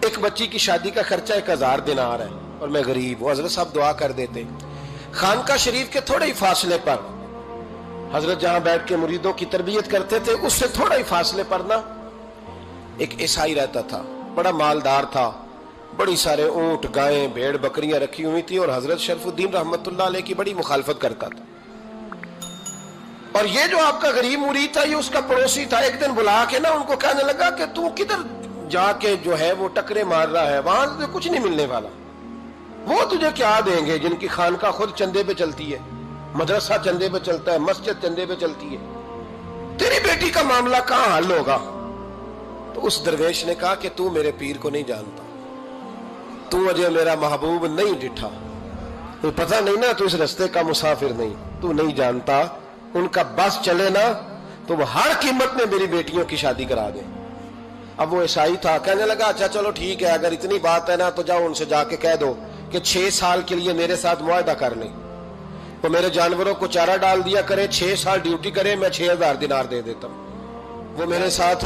ایک بچی کی شادی کا خرچہ 1000 دینار ہے اور میں غریب ہوں. حضرت صاحب دعا کر دیتے. خانقاہ شریف کے تھوڑے ہی فاصلے پر حضرت جہاں بیٹھ کے مریدوں کی تربیت کرتے تھے اس سے تھوڑا ہی فاصلے پر نا ایک عیسائی رہتا تھا, بڑا مالدار تھا, بڑی سارے اونٹ گائیں بھیڑ بکریاں رکھی ہوئی تھی اور حضرت شرف الدین رحمت اللہ علیہ کی بڑی مخالفت کرتا تھا. اور یہ جو آپ کا غریب مرید تھا یہ اس کا پڑوسی تھا. ایک دن بلا کے نا ان کو کہنے لگا کہ تو کدھر جا کے جو ہے وہ ٹکرے مار رہا ہے, وہاں سے کچھ نہیں ملنے والا. وہ تجھے کیا دیں گے جن کی خانقاہ خود چندے پہ چلتی ہے, مدرسہ چندے پہ چلتا ہے, مسجد چندے پہ چلتی ہے, تیری بیٹی کا معاملہ کہاں حل ہوگا؟ تو اس درویش نے کہا کہ تو میرے پیر کو نہیں جانتا, تو مجھے میرا محبوب نہیں ڈٹھا, تو پتہ نہیں نا, تو اس رستے کا مسافر نہیں, تو نہیں جانتا. ان کا بس چلے نا تو وہ ہر قیمت میں میری بیٹیوں کی شادی کرا دیں. اب وہ عیسائی تھا, کہنے لگا اچھا چلو ٹھیک ہے, اگر اتنی بات ہے نا تو جاؤ ان سے جا کے کہہ دو کہ 6 سال کے لیے میرے ساتھ معاہدہ کر لیں, وہ میرے جانوروں کو چارہ ڈال دیا کرے, 6 سال ڈیوٹی کرے, میں 6000 دینار دے دیتا ہوں. وہ میرے ساتھ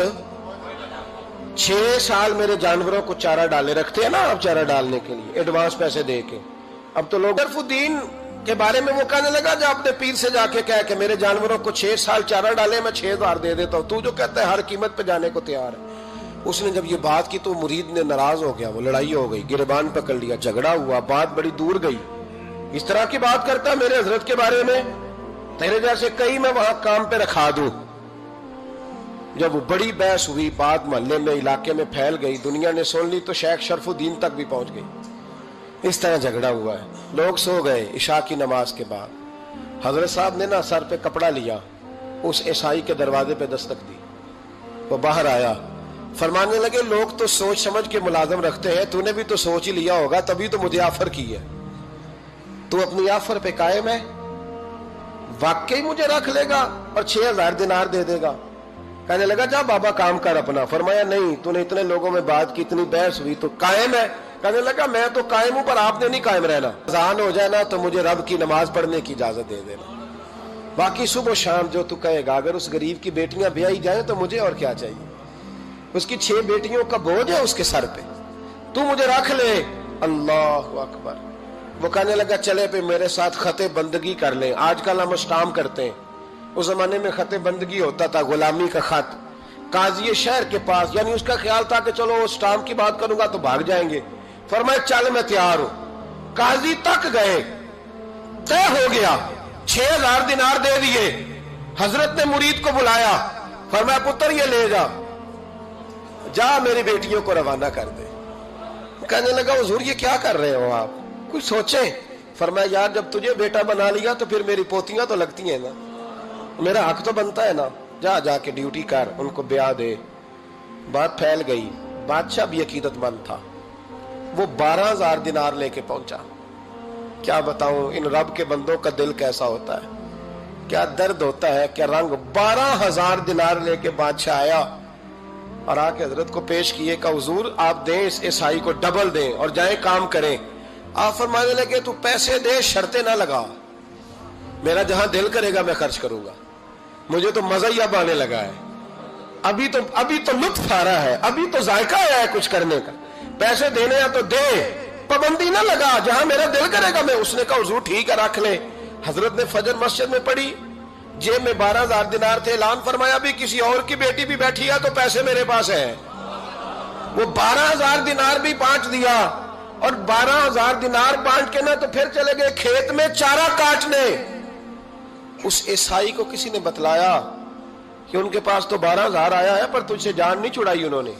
6 سال میرے جانوروں کو چارہ ڈالے, رکھتے ہیں نا آپ چارہ ڈالنے کے لیے ایڈوانس پیسے دے کے. اب تو لوگ شرف الدین کے بارے میں وہ کہنے لگا جا اپنے پیر سے جا کے کہہ کہ میرے جانوروں کو 6 سال چارہ ڈالے, میں 6000 دے دیتا ہوں, تو جو کہتا ہے ہر قیمت پہ جانے کو تیار ہے. اس نے جب یہ بات کی تو مرید نے ناراض ہو گیا, وہ لڑائی ہو گئی, گریبان پکڑ لیا, جھگڑا ہوا, بات بڑی دور گئی. اس طرح کی بات کرتا ہے میرے حضرت کے بارے میں, تیرے جیسے کئی میں وہاں کام پہ رکھا دوں. جب وہ بڑی بحث ہوئی, بات محلے میں علاقے میں پھیل گئی, دنیا نے سن لی تو شیخ شرف الدین تک بھی پہنچ گئی. اس طرح جھگڑا ہوا ہے. لوگ سو گئے عشاء کی نماز کے بعد. حضرت صاحب نے نا سر پہ کپڑا لیا, اس عیسائی کے دروازے پہ دستک دی, وہ باہر آیا, فرمانے لگے لوگ تو سوچ سمجھ کے ملازم رکھتے ہیں, تو نے بھی تو سوچ ہی لیا ہوگا تبھی تو مجھے آفر کی ہے. تو اپنی آفر پہ قائم ہے, واقعی مجھے رکھ لے گا اور 6000 دینار دے دے گا؟ کہنے لگا جا بابا کام کر اپنا. فرمایا نہیں, تو نے اتنے لوگوں میں بات کی, اتنی بحث ہوئی, تو قائم ہے؟ کہنے لگا میں تو قائم ہوں پر آپ نے نہیں قائم رہنا. اذان ہو جائے نا تو مجھے رب کی نماز پڑھنے کی اجازت دے دینا, باقی صبح و شام جو تو کہے گا. اگر اس غریب کی بیٹیاں بیائی جائیں تو مجھے اور کیا چاہیے, اس کی 6 بیٹیوں کا بوجھ ہے اس کے سر پہ, تو مجھے رکھ لے. اللہ اکبر. وہ کہنے لگا چلے پہ میرے ساتھ خط بندگی کر لیں. آج کل ہم اسٹامپ کرتے ہیں, اس زمانے میں خط بندگی ہوتا تھا, غلامی کا خط. قاضی شہر کے پاس, یعنی اس کا خیال تھا کہ چلو اسٹامپ کی بات کروں گا تو بھاگ جائیں گے. فرمایا چل میں تیار ہوں. قاضی تک گئے, طے ہو گیا, 6000 دینار دے دیے. حضرت نے مرید کو بلایا, فرمایا پتر یہ لے جا, جا میری بیٹیوں کو روانہ کر دے. کہنے لگا حضور یہ کیا کر رہے ہو آپ, کچھ سوچیں. فرمایا یار جب تجھے بیٹا بنا لیا تو پھر میری پوتیاں تو لگتی ہیں نا, میرا حق تو بنتا ہے نا, جا کے ڈیوٹی کر, ان کو بیاہ دے. بات پھیل گئی. بادشاہ بھی عقیدت مند تھا, وہ 12000 دینار لے کے پہنچا. کیا بتاؤں ان رب کے بندوں کا دل کیسا ہوتا ہے, کیا درد ہوتا ہے, کیا رنگ. 12000 دینار لے کے بادشاہ آیا اور آ کے حضرت کو پیش کیے کہ حضور آپ دیں اس عیسائی کو ڈبل دیں اور جائیں کام کریں. آپ فرمانے لگے تو پیسے دے شرطیں نہ لگا, میرا جہاں دل کرے گا میں خرچ کروں گا, مجھے تو مزہ ہی اب آنے لگا ہے, ابھی تو لطف آ رہا ہے, ابھی تو ذائقہ آیا ہے کچھ کرنے کا. پیسے دینے ہیں تو دے, پابندی نہ لگا, جہاں میرا دل کرے گا میں. اس نے کہا حضور ٹھیک ہے رکھ لے. حضرت نے فجر مسجد میں پڑھی, جیب میں 12000 دینار تھے. اعلان فرمایا بھی کسی اور کی بیٹی بھی بیٹھی ہے تو پیسے میرے پاس ہیں. وہ 12000 دینار بھی بانٹ دیا, اور 12000 دینار بانٹ کے نا تو پھر چلے گئے کھیت میں چارہ کاٹنے. اس عیسائی کو کسی نے بتلایا کہ ان کے پاس تو 12000 آیا ہے پر تجھ سے جان نہیں چھڑائی انہوں نے,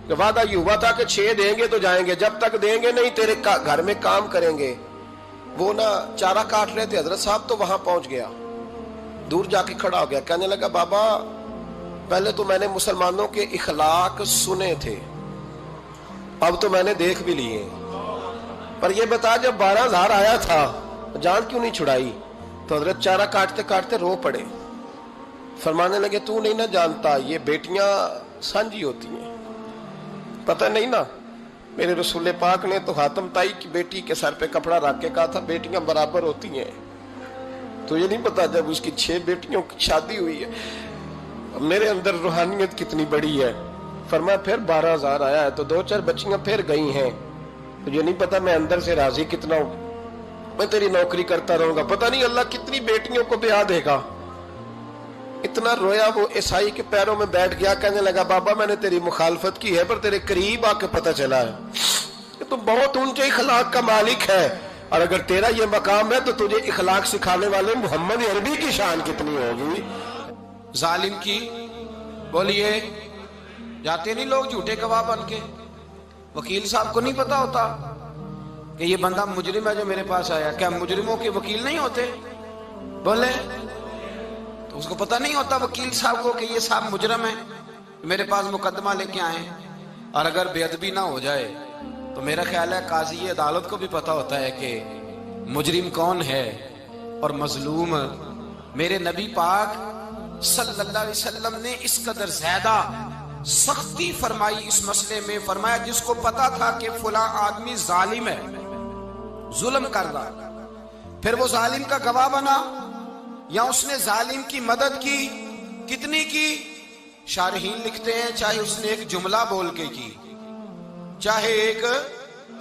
کہ وعدہ یہ ہوا تھا کہ 6 دیں گے تو جائیں گے, جب تک دیں گے نہیں تیرے گھر میں کام کریں گے. وہ نا چارہ کاٹ رہے تھے. حضرت صاحب تو وہاں پہنچ گیا, دور جا کے کھڑا ہو گیا, کہنے لگا بابا پہلے تو میں نے مسلمانوں کے اخلاق سنے تھے, اب تو میں نے دیکھ بھی لیے, پر یہ بتا جب 12000 آیا تھا جان کیوں نہیں چھڑائی؟ تو حضرت چارہ کاٹتے کاٹتے رو پڑے. فرمانے لگے تو نہیں نہ جانتا, یہ بیٹیاں سانجھی ہوتی ہیں, پتہ نہیں نا, میرے رسول پاک نے تو حاتم تائی کی بیٹی کے سر پہ کپڑا رکھ کے کہا تھا بیٹیاں برابر ہوتی ہیں. تو یہ نہیں پتا جب اس کی 6 بیٹیوں کی شادی ہوئی ہے میرے اندر روحانیت کتنی بڑی ہے. فرمایا پھر 12,000 آیا ہے تو 2-4 بچیاں پھر گئی ہیں، مجھے نہیں پتا میں اندر سے راضی کتنا ہوں، میں تیری نوکری کرتا رہوں گا، پتہ نہیں اللہ کتنی بیٹیوں کو بیاہ دے گا۔ اتنا رویا وہ عیسائی کے پیروں میں بیٹھ گیا، کہنے لگا بابا میں نے تیری مخالفت کی ہے پر تیرے قریب آ کے پتہ چلا ہے کہ تو بہت اونچے اخلاق کا مالک ہے، اور اگر تیرا یہ مقام ہے تو تجھے اخلاق سکھانے والے محمد عربی کی شان کتنی ہوگی۔ ظالم کی بولیے جاتے نہیں لوگ جھوٹے گواہ بن کے، وکیل صاحب کو نہیں پتا ہوتا کہ یہ بندہ مجرم ہے جو میرے پاس آیا، کیا مجرموں کے وکیل نہیں ہوتے؟ بولے تو اس کو پتہ نہیں ہوتا وکیل صاحب کو کہ یہ صاحب مجرم ہے، میرے پاس مقدمہ لے کے آئے، اور اگر بے ادبی نہ ہو جائے تو میرا خیال ہے قاضی عدالت کو بھی پتا ہوتا ہے کہ مجرم کون ہے اور مظلوم۔ میرے نبی پاک صلی اللہ علیہ وسلم نے اس قدر زیادہ سختی فرمائی اس مسئلے میں، فرمایا جس کو پتا تھا کہ فلاں آدمی ظالم ہے، ظلم کر رہا، پھر وہ ظالم کا گواہ بنا یا اس نے ظالم کی مدد کی، کتنی کی؟ شارحین لکھتے ہیں چاہے اس نے ایک جملہ بول کے کی، چاہے ایک،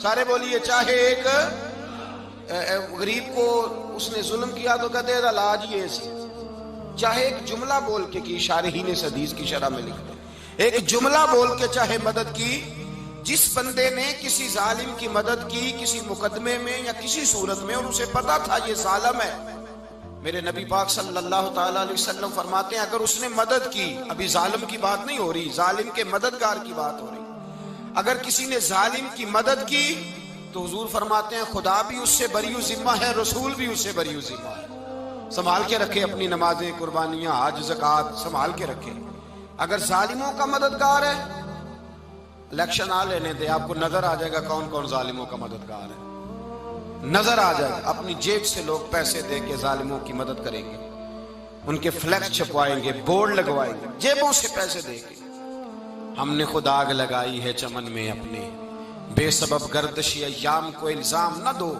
سارے بولیے، چاہے ایک غریب کو اس نے ظلم کیا تو کہتے ہیں علاج یہ سی، چاہے ایک جملہ بول کے کی، شارحین اس حدیث کی شرح میں لکھتے ہیں ایک جملہ بول کے چاہے مدد کی، جس بندے نے کسی ظالم کی مدد کی کسی مقدمے میں یا کسی صورت میں اور اسے پتا تھا یہ ظالم ہے، میرے نبی پاک صلی اللہ تعالی علیہ وسلم فرماتے ہیں اگر اس نے مدد کی، ابھی ظالم کی بات نہیں ہو رہی، ظالم کے مددگار کی بات ہو رہی، اگر کسی نے ظالم کی مدد کی تو حضور فرماتے ہیں خدا بھی اس سے بری و ذمہ ہے، رسول بھی اس سے بری و ذمہ ہے۔ سنبھال کے رکھے اپنی نمازیں، قربانیاں، حج، زکوٰۃ سنبھال کے رکھے۔ اگر ظالموں کا مددگار ہے، الیکشن آ لینے دے، آپ کو نظر آ جائے گا کون کون ظالموں کا مددگار ہے، نظر آ جائے گا۔ اپنی جیب سے لوگ پیسے دے کے ظالموں کی مدد کریں گے، ان کے فلیکس چھپوائیں گے، بورڈ لگوائیں گے، جیبوں سے پیسے دے کے۔ ہم نے خود آگ لگائی ہے چمن میں اپنے، بے سبب گردشی ایام کو الزام نہ دو،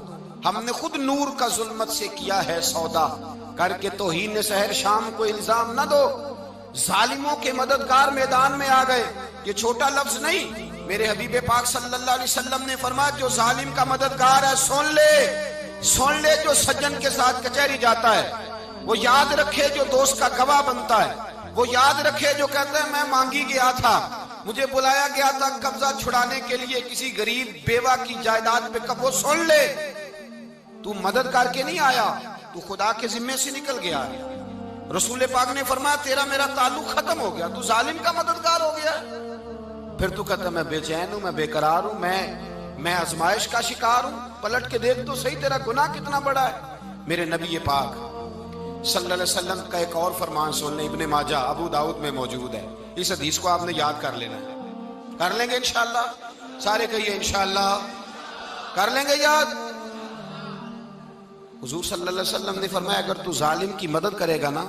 ہم نے خود نور کا ظلمت سے کیا ہے سودا، کر کے توہین سحر شام کو الزام نہ دو۔ ظالموں کے مددگار میدان میں آ گئے، یہ چھوٹا لفظ نہیں، میرے حبیب پاک صلی اللہ علیہ وسلم نے فرمایا جو ظالم کا مددگار ہے سن لے جو سجن کے ساتھ کچہری جاتا ہے، وہ یاد رکھے جو دوست کا گواہ بنتا ہے، وہ یاد رکھے جو کہتا ہے میں مانگی گیا تھا، مجھے بلایا گیا تھا قبضہ چھڑانے کے لیے کسی غریب بیوہ کی جائیداد پہ، کب وہ سن لے تو مدد کر کے نہیں آیا، تو خدا کے ذمے سے نکل گیا ہے۔ رسول پاک نے فرمایا تیرا میرا تعلق ختم ہو گیا، تو ظالم کا مددگار ہو گیا، پھر تو کہتا میں بے چین ہوں، میں بے قرار ہوں، میں آزمائش کا شکار ہوں، پلٹ کے دیکھ تو صحیح تیرا گناہ کتنا بڑا ہے۔ میرے نبی پاک صلی اللہ علیہ وسلم کا ایک اور فرمان سن لیں، ابن ماجہ ابو داؤد میں موجود ہے، اس حدیث کو آپ نے یاد کر لینا ہے، کر لیں گے انشاءاللہ، سارے کہیے انشاءاللہ، کر لیں گے یاد۔ حضور صلی اللہ علیہ وسلم نے فرمایا اگر تو ظالم کی مدد کرے گا نا